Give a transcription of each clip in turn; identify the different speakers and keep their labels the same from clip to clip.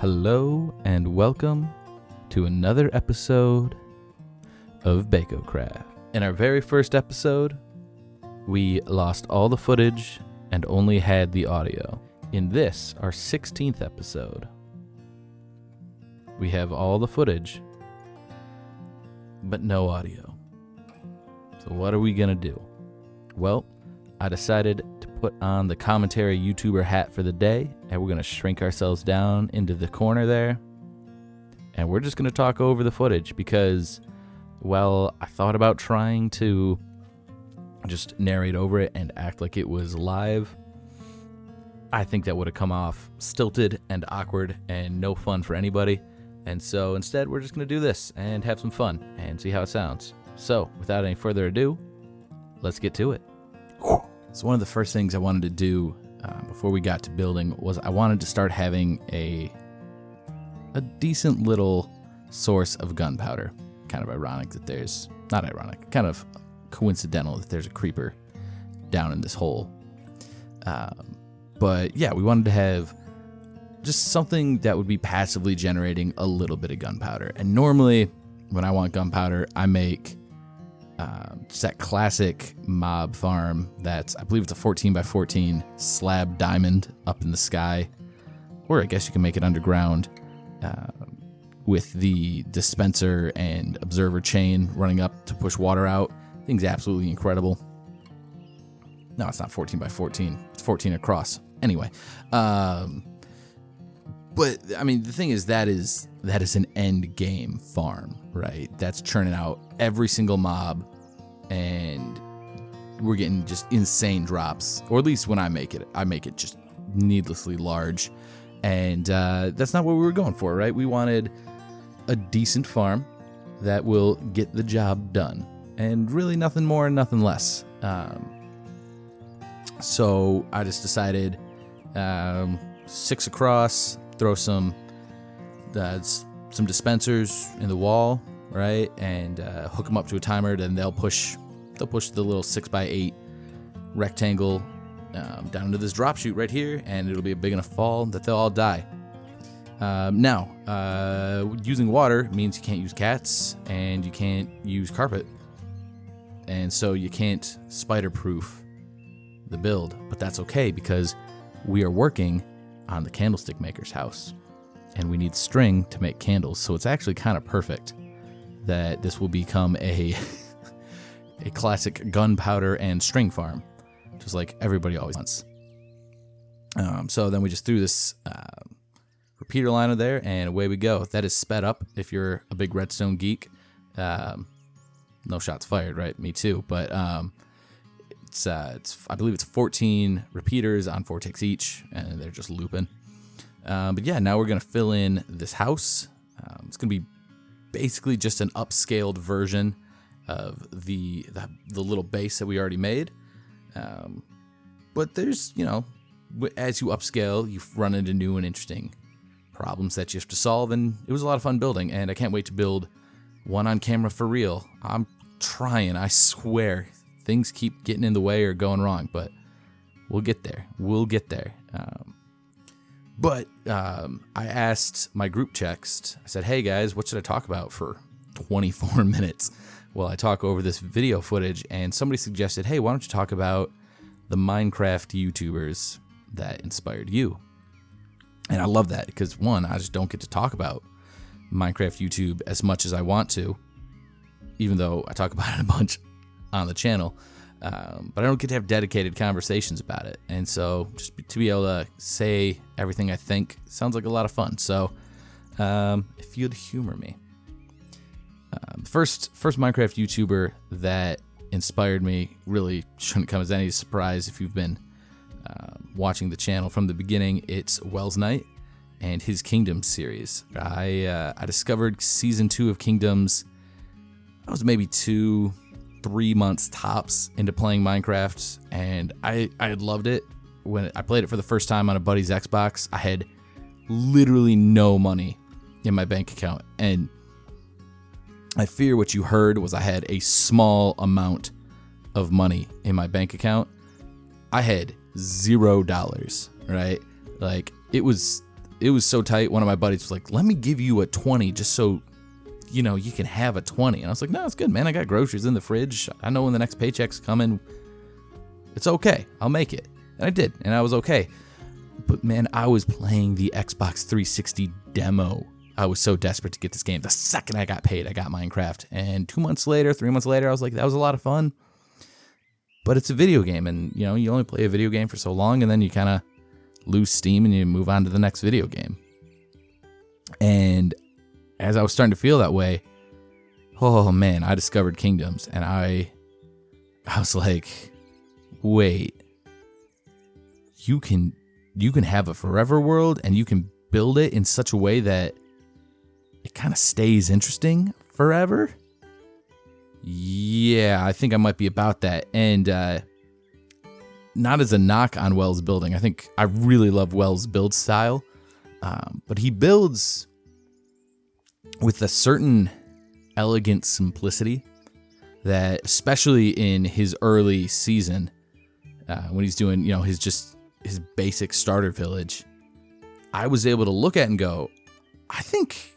Speaker 1: Hello and welcome to another episode of BakeoCraft. In our very first episode, we lost all the footage and only had the audio. In this, our 16th episode, we have all the footage, but no audio. So what are we gonna do? Well, I decided to put on the commentary YouTuber hat for the day, and we're gonna shrink ourselves down into the corner there, and we're just gonna talk over the footage because, well, I thought about trying to just narrate over it and act like it was live. I think that would have come off stilted and awkward and no fun for anybody. And so instead, we're just going to do this and have some fun and see how it sounds. So without any further ado, let's get to it. So one of the first things I wanted to do before we got to building was I wanted to start having a decent little source of gunpowder. Kind of ironic that there's, not ironic, kind of coincidental that there's a creeper down in this hole. But yeah, we wanted to have just something that would be passively generating a little bit of gunpowder. And normally when I want gunpowder, I make just that classic mob farm that's, I believe it's a 14 by 14 slab diamond up in the sky. Or I guess you can make it underground with the dispenser and observer chain running up to push water out. Thing's absolutely incredible. No, it's not 14 by 14. It's 14 across. Anyway, but I mean, the thing is that is an end game farm, right? That's churning out every single mob, and we're getting just insane drops. Or at least when I make it just needlessly large, and that's not what we were going for, right? We wanted a decent farm that will get the job done, and really nothing more and nothing less. So I just decided 6 across, throw some dispensers in the wall, right, and hook them up to a timer. Then they'll push the little 6 by 8 rectangle down into this drop chute right here, and it'll be a big enough fall that they'll all die. Now, using water means you can't use cats and you can't use carpet, and so you can't spider-proof the build, but that's okay because we are working on the candlestick maker's house and we need string to make candles. So it's actually kind of perfect that this will become a classic gunpowder and string farm, just like everybody always wants. So then we just threw this repeater liner there and away we go. That is sped up if you're a big redstone geek. No shots fired, right? Me too. But it's I believe it's 14 repeaters on 4 ticks each, and they're just looping. But yeah, now we're gonna fill in this house. It's gonna be basically just an upscaled version of the little base that we already made. But there's, as you upscale, you run into new and interesting problems that you have to solve, and it was a lot of fun building. And I can't wait to build one on camera for real. I'm trying, I swear. Things keep getting in the way or going wrong, but we'll get there. But I asked my group text, I said, hey guys, what should I talk about for 24 minutes? Well, I talk over this video footage, and somebody suggested, hey, why don't you talk about the Minecraft YouTubers that inspired you? And I love that because, one, I just don't get to talk about Minecraft YouTube as much as I want to, even though I talk about it a bunch on the channel, but I don't get to have dedicated conversations about it. And so just to be able to say everything I think sounds like a lot of fun. So if you'd humor me. The first Minecraft YouTuber that inspired me really shouldn't come as any surprise if you've been watching the channel from the beginning. It's Wells Knight and his Kingdoms series. I discovered season 2 of Kingdoms. I was maybe 2-3 months tops into playing Minecraft, and I had loved it. When I played it for the first time on a buddy's Xbox, I had literally no money in my bank account, and I fear what you heard was I had a small amount of money in my bank account. I had $0, right? Like, it was it was so tight. One of my buddies was like, let me give you a 20 just so, you know, you can have a 20. And I was like, no, it's good, man. I got groceries in the fridge. I know when the next paycheck's coming. It's okay. I'll make it. And I did. And I was okay. But man, I was playing the Xbox 360 demo. I was so desperate to get this game. The second I got paid, I got Minecraft. And 2 months later, 3 months later, I was like, that was a lot of fun. But it's a video game. And, you know, you only play a video game for so long. And then you kind of lose steam and you move on to the next video game. And as I was starting to feel that way, oh man, I discovered Kingdoms. And I was like, wait, you can have a forever world and you can build it in such a way that it kind of stays interesting forever. Yeah, I think I might be about that. And not as a knock on Wells' building. I think I really love Wells' build style. But he builds with a certain elegant simplicity that, especially in his early season, when he's doing, you know, his basic starter village, I was able to look at and go, I think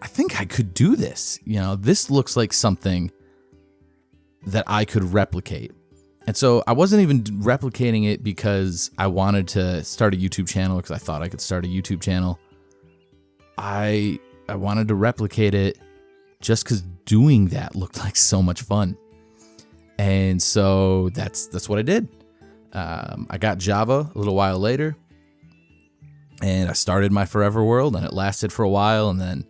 Speaker 1: I could do this. You know, this looks like something that I could replicate. And so I wasn't even replicating it because I wanted to start a YouTube channel, because I thought I could start a YouTube channel. I wanted to replicate it just because doing that looked like so much fun. And so that's what I did. I got Java a little while later, and I started my Forever World, and it lasted for a while, and then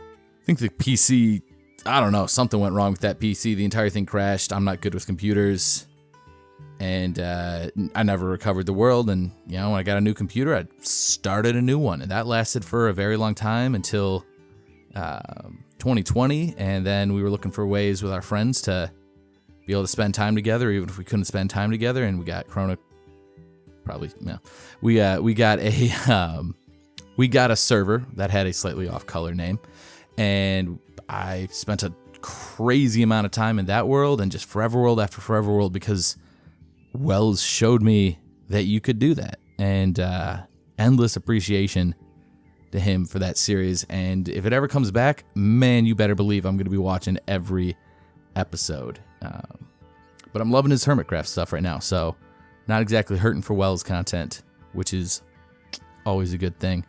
Speaker 1: I think the PC, I don't know, something went wrong with that PC. The entire thing crashed. I'm not good with computers, and I never recovered the world. And, you know, when I got a new computer, I started a new one, and that lasted for a very long time until 2020, and then we were looking for ways with our friends to be able to spend time together, even if we couldn't spend time together. And we got we got a server that had a slightly off color name, and I spent a crazy amount of time in that world and just Forever World after Forever World, because Wells showed me that you could do that, and endless appreciation to him for that series. And if it ever comes back, man, you better believe I'm going to be watching every episode. But I'm loving his Hermitcraft stuff right now, so not exactly hurting for Wells content, which is always a good thing.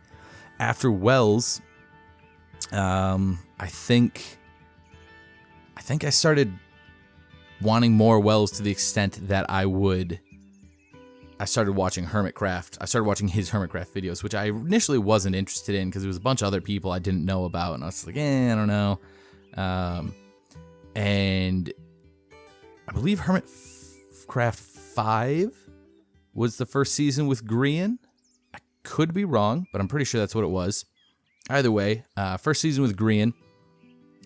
Speaker 1: After Wells, I think I started wanting more Wells to the extent that I started watching Hermitcraft. I started watching his Hermitcraft videos, which I initially wasn't interested in because there was a bunch of other people I didn't know about, and I was like, I don't know. And I believe Hermitcraft 5 was the first season with Grian. I could be wrong, but I'm pretty sure that's what it was. Either way, first season with Grian,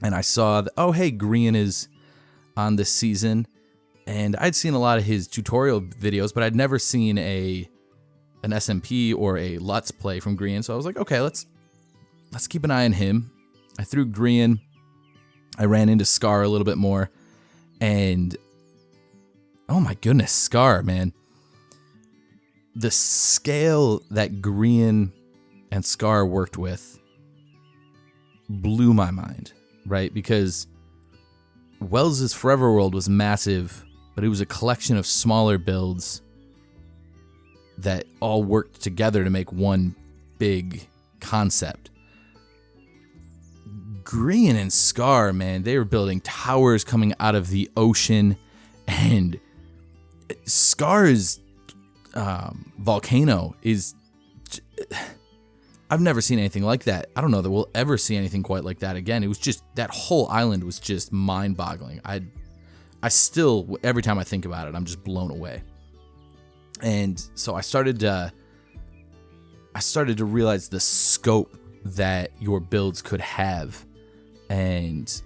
Speaker 1: and I saw that, oh, hey, Grian is on this season, and I'd seen a lot of his tutorial videos, but I'd never seen an SMP or a Let's Play from Grian, so I was like, okay, let's keep an eye on him. I threw Grian. I ran into Scar a little bit more, and oh my goodness, Scar, man. The scale that Grian and Scar worked with blew my mind, right? Because Wells' Forever World was massive, but it was a collection of smaller builds that all worked together to make one big concept. Grian and Scar, man, they were building towers coming out of the ocean, and Scar's volcano is... I've never seen anything like that. I don't know that we'll ever see anything quite like that again. It was just, that whole island was just mind-boggling. I still, every time I think about it, I'm just blown away. And so I started to realize the scope that your builds could have. And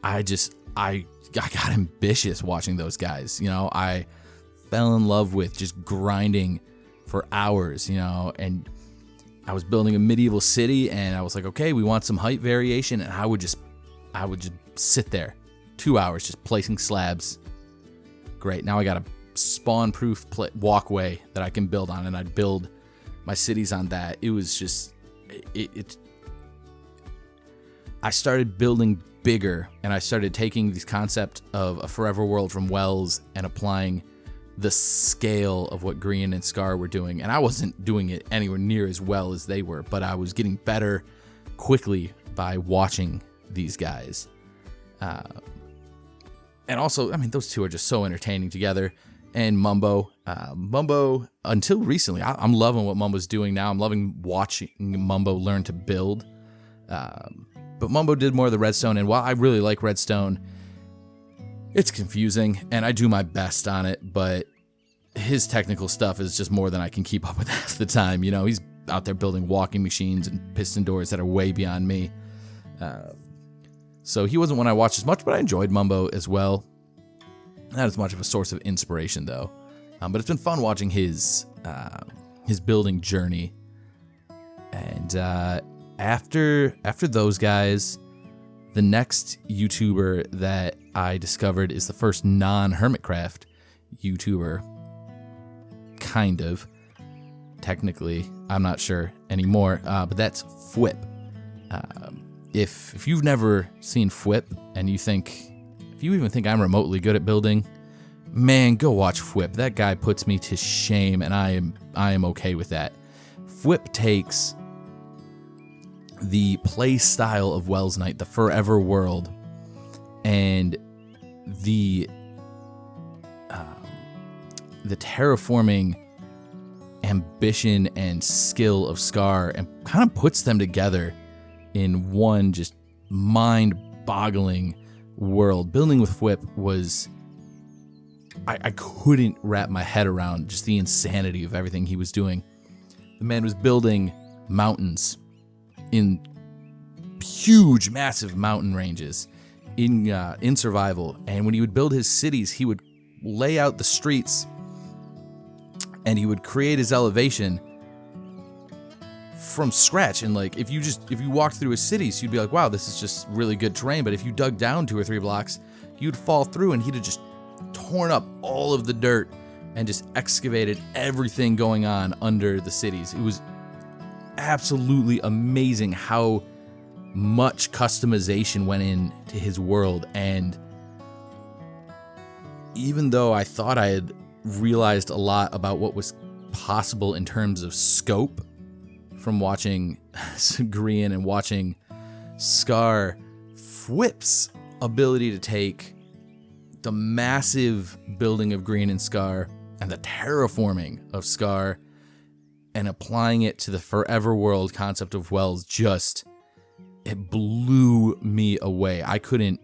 Speaker 1: I got ambitious watching those guys. You know, I fell in love with just grinding for hours, you know, and I was building a medieval city, and I was like, okay, we want some height variation, and I would just sit there 2 hours just placing slabs. Great, now I got a spawn-proof walkway that I can build on, and I'd build my cities on that. It was just I started building bigger, and I started taking this concept of a forever world from Wells and applying the scale of what Green and Scar were doing. And I wasn't doing it anywhere near as well as they were, but I was getting better quickly by watching these guys. And also, I mean, those two are just so entertaining together. And Mumbo, until recently, I'm loving what Mumbo's doing now. I'm loving watching Mumbo learn to build. But Mumbo did more of the redstone, and while I really like redstone, it's confusing, and I do my best on it, but his technical stuff is just more than I can keep up with half the time. You know, he's out there building walking machines and piston doors that are way beyond me. So he wasn't one I watched as much, but I enjoyed Mumbo as well. Not as much of a source of inspiration, though. But it's been fun watching his building journey. And after those guys, the next YouTuber that I discovered is the first non-Hermitcraft YouTuber. Kind of. Technically, I'm not sure anymore, but that's Fwip. If you've never seen Fwip, and if you even think I'm remotely good at building, man, go watch Fwip. That guy puts me to shame, and I am okay with that. Fwip takes the play style of Wells Night, the forever world, and the terraforming ambition and skill of Scar, and kind of puts them together in one just mind-boggling world. Building with Fwip was... I couldn't wrap my head around just the insanity of everything he was doing. The man was building mountains in huge, massive mountain ranges in survival. And when he would build his cities, he would lay out the streets and he would create his elevation from scratch. And like, if you walked through his cities, you'd be like, wow, this is just really good terrain. But if you dug down 2 or 3 blocks, you'd fall through and he'd have just torn up all of the dirt and just excavated everything going on under the cities. It was absolutely amazing how much customization went into his world. And even though I thought I had realized a lot about what was possible in terms of scope from watching Green and watching Scar, Fwip's ability to take the massive building of Green and Scar and the terraforming of Scar and applying it to the forever world concept of Wells, it blew me away. I couldn't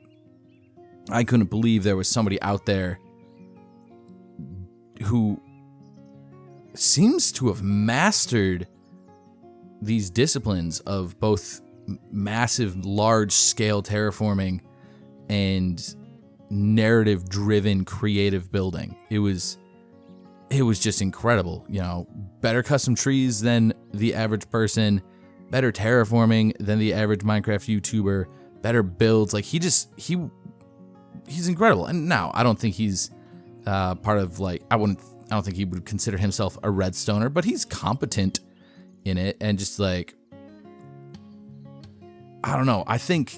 Speaker 1: believe there was somebody out there who seems to have mastered these disciplines of both massive, large-scale terraforming and narrative-driven creative building. It was just incredible. You know, better custom trees than the average person, better terraforming than the average Minecraft YouTuber, better builds. Like, he's incredible. And now I don't think he's part of, like, I don't think he would consider himself a redstoner, but he's competent in it. And just like, I don't know, I think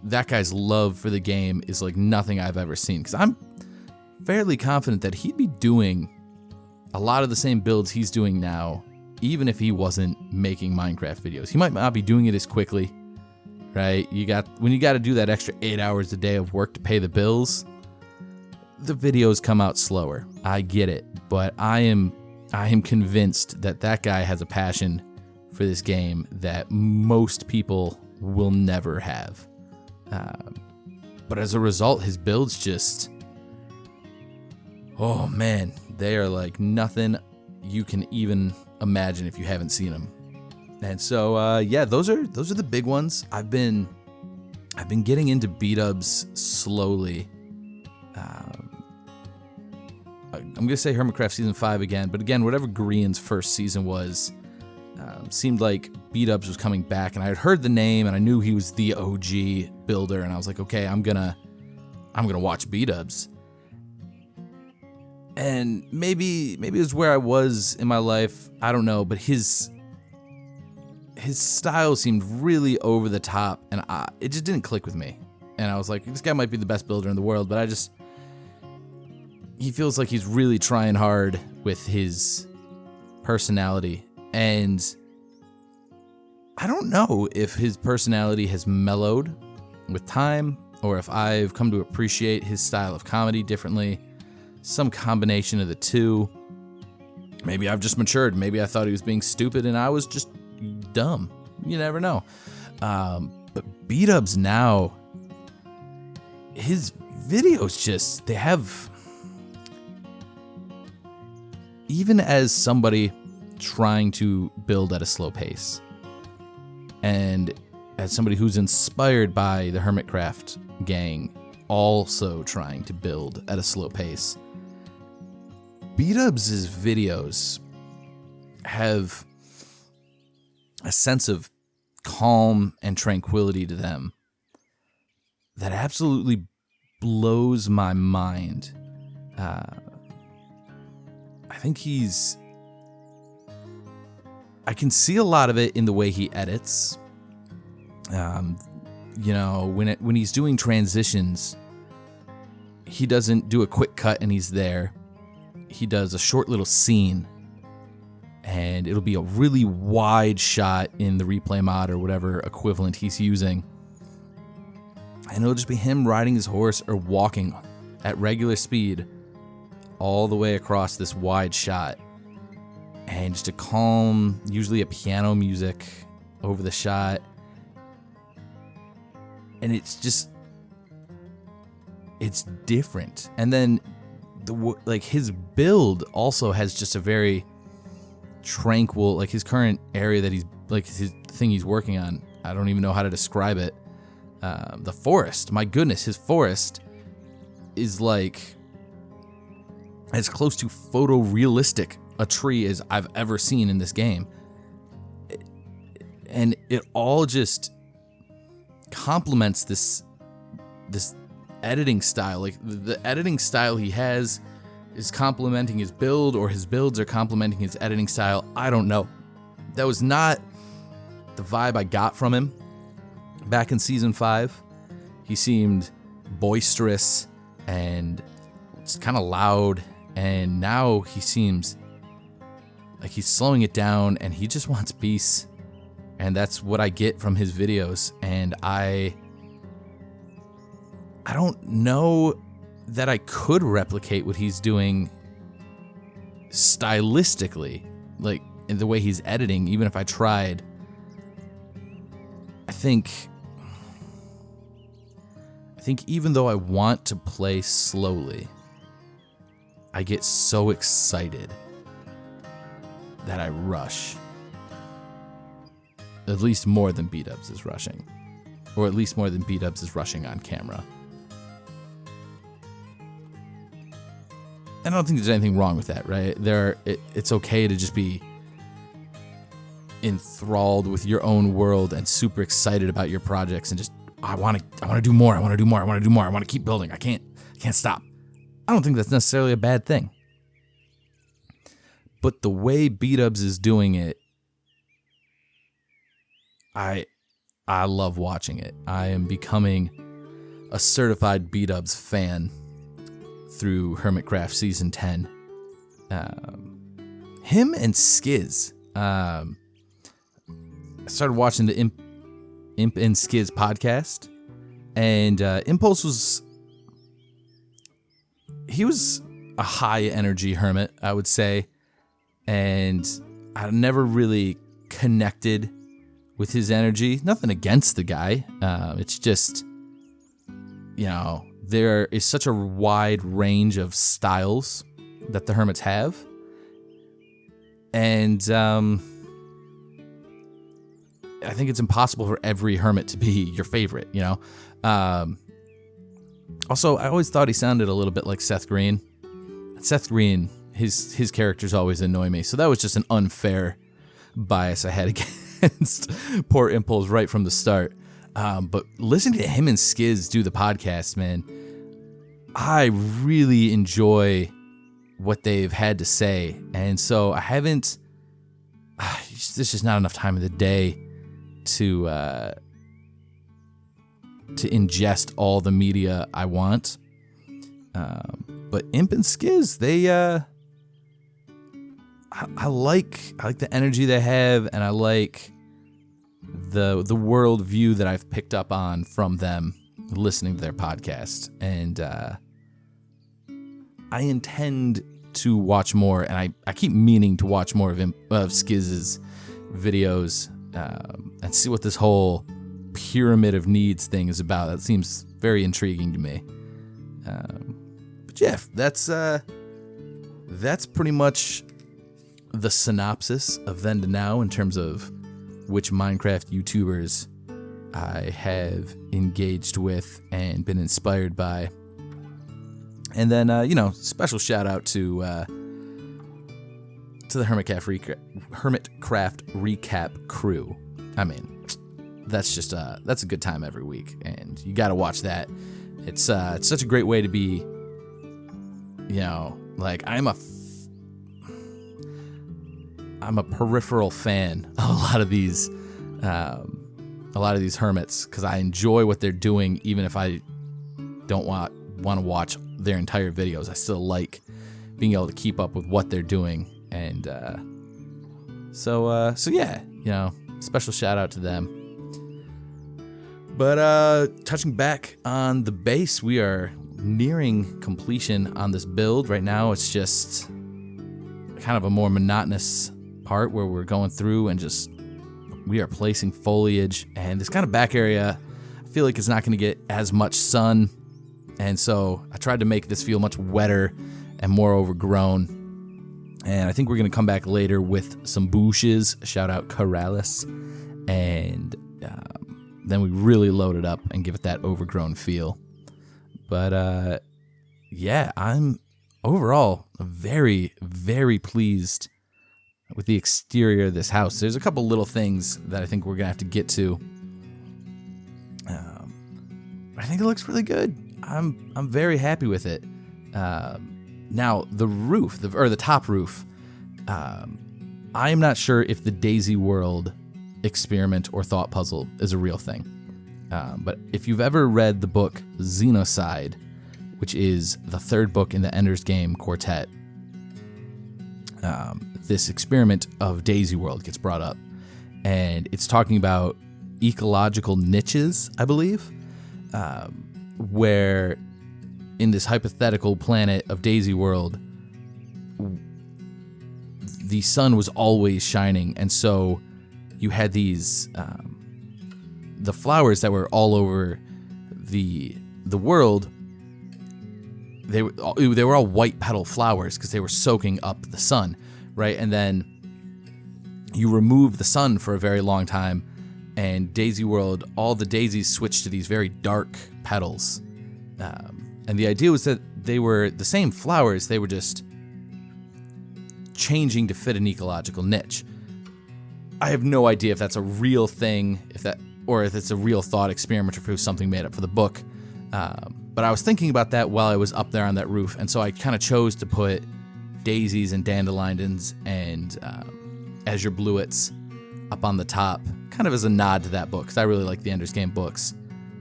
Speaker 1: that guy's love for the game is like nothing I've ever seen, because I'm fairly confident that he'd be doing a lot of the same builds he's doing now, even if he wasn't making Minecraft videos. He might not be doing it as quickly, right? When you got to do that extra 8 hours a day of work to pay the bills, the videos come out slower. I get it, but I am convinced that guy has a passion for this game that most people will never have. But as a result, his builds just, oh man, they are like nothing you can even imagine if you haven't seen them. And so, yeah, those are the big ones. I've been getting into B-dubs slowly. I'm gonna say Hermitcraft Season 5 again, but again, whatever Green's first season was, seemed like B-dubs was coming back, and I had heard the name, and I knew he was the OG builder, and I was like, okay, I'm gonna watch B-dubs. And maybe it was where I was in my life. I don't know, but his style seemed really over the top, and it just didn't click with me. And I was like, this guy might be the best builder in the world, but he feels like he's really trying hard with his personality. And I don't know if his personality has mellowed with time, or if I've come to appreciate his style of comedy differently. Some combination of the two. Maybe I've just matured. Maybe I thought he was being stupid and I was just dumb. You never know. But B-Dubs now, his videos they have, even as somebody trying to build at a slow pace, and as somebody who's inspired by the Hermitcraft gang, also trying to build at a slow pace, B-Dubs' videos have a sense of calm and tranquility to them that absolutely blows my mind. I think I can see a lot of it in the way he edits. When he's doing transitions, he doesn't do a quick cut and he's there. He does a short little scene, and it'll be a really wide shot in the replay mod or whatever equivalent he's using. And it'll just be him riding his horse or walking at regular speed all the way across this wide shot. And just a calm, usually a piano music over the shot. And it's different. And then his build also has just a very tranquil, his current area that he's, his thing he's working on. I don't even know how to describe it. The forest, my goodness, his forest is as close to photorealistic a tree as I've ever seen in this game. And it all just complements this editing style. The editing style he has is complementing his build, or his builds are complementing his editing style. I don't know. That was not the vibe I got from him back in season 5. He seemed boisterous and just kind of loud, and now he seems like he's slowing it down and he just wants peace. And that's what I get from his videos. And I don't know that I could replicate what he's doing stylistically, in the way he's editing, even if I tried. I think even though I want to play slowly, I get so excited that I rush. At least more than B-Dubs is rushing. Or at least more than B-Dubs is rushing on camera. And I don't think there's anything wrong with that, right? It's okay to just be enthralled with your own world and super excited about your projects and just, I want to do more, I want to keep building. I can't stop. I don't think that's necessarily a bad thing. But the way B-Dubs is doing it, I love watching it. I am becoming a certified B-Dubs fan through Hermitcraft Season 10. Him and Skiz. I started watching the Imp and Skiz podcast, and Impulse was a high energy hermit, I would say, and I never really connected with his energy. Nothing against the guy. It's just, there is such a wide range of styles that the hermits have. And I think it's impossible for every hermit to be your favorite, Also, I always thought he sounded a little bit like Seth Green. Seth Green, his characters always annoy me. So that was just an unfair bias I had against poor Impulse right from the start. But listening to him and Skiz do the podcast, man, I really enjoy what they've had to say. And so I haven't, there's just not enough time of the day to ingest all the media I want. But Imp and Skiz, they, I like the energy they have, and I like the world view that I've picked up on from them listening to their podcast. And I intend to watch more, and I keep meaning to watch more of Skiz's videos and see what this whole pyramid of needs thing is about. That seems very intriguing to me. But yeah, that's pretty much the synopsis of then to now in terms of which Minecraft YouTubers I have engaged with and been inspired by. And then, special shout out to the Hermitcraft recap crew. I mean, that's a good time every week, and you got to watch that. It's such a great way to be, like I'm a peripheral fan of a lot of these hermits, because I enjoy what they're doing, even if I don't want to watch their entire videos. I still like being able to keep up with what they're doing, and so yeah, special shout out to them. But touching back on the base, we are nearing completion on this build. Right now, it's just kind of a more monotonous part where we're going through and we are placing foliage, and this kind of back area I feel like it's not going to get as much sun, and so I tried to make this feel much wetter and more overgrown. And I think we're going to come back later with some bushes, shout out Corrales, and then we really load it up and give it that overgrown feel. But yeah, I'm overall very, very pleased with the exterior of this house. There's a couple little things that I think we're gonna have to get to. I think it looks really good. I'm very happy with it. Now the roof, the top roof. I am not sure if the Daisy World experiment or thought puzzle is a real thing. But if you've ever read the book Xenocide, which is the third book in the Ender's Game quartet, this experiment of Daisy World gets brought up, and it's talking about ecological niches, I believe, where in this hypothetical planet of Daisy World, the sun was always shining, and so you had these the flowers that were all over the world. They were all white petal flowers because they were soaking up the sun, right? And then you remove the sun for a very long time, and Daisy World, all the daisies switched to these very dark petals. And the idea was that they were the same flowers, they were just changing to fit an ecological niche. I have no idea if that's a real thing, or if it's a real thought experiment, or if it was something made up for the book. But I was thinking about that while I was up there on that roof, and so I kind of chose to put daisies and dandelions and azure bluets up on the top, kind of as a nod to that book, because I really like the Ender's Game books.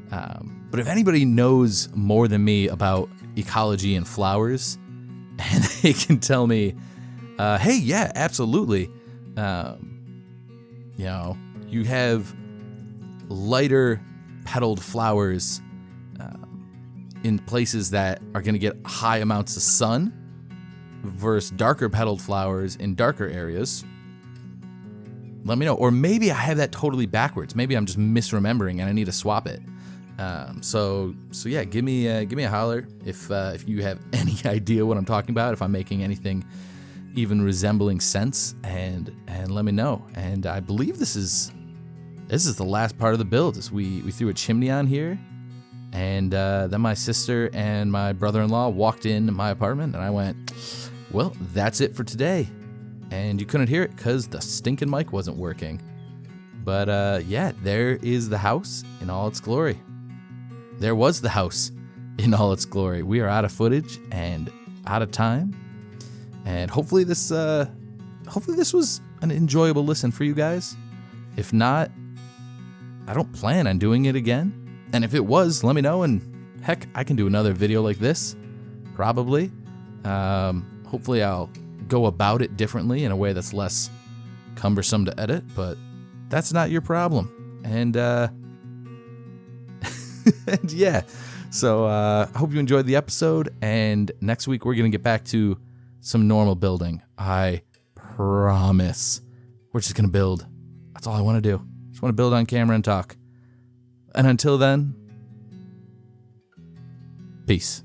Speaker 1: But if anybody knows more than me about ecology and flowers, and they can tell me, hey, yeah, absolutely. You have lighter petaled flowers in places that are going to get high amounts of sun versus darker petaled flowers in darker areas. Let me know. Or maybe I have that totally backwards. Maybe I'm just misremembering and I need to swap it. So yeah, give me a holler if you have any idea what I'm talking about, if I'm making anything even resembling sense, and let me know. And I believe this is the last part of the build. We threw a chimney on here, and then my sister and my brother-in-law walked in my apartment, and I went, well, that's it for today. And you couldn't hear it because the stinking mic wasn't working. But yeah, there is the house in all its glory. There was the house in all its glory. We are out of footage and out of time. And hopefully this was an enjoyable listen for you guys. If not, I don't plan on doing it again. And if it was, let me know, and heck, I can do another video like this, probably. Hopefully I'll go about it differently in a way that's less cumbersome to edit, but that's not your problem. And, and yeah, so I hope you enjoyed the episode, and next week we're going to get back to some normal building. I promise. We're just going to build. That's all I want to do. Just want to build on camera and talk. And until then, peace.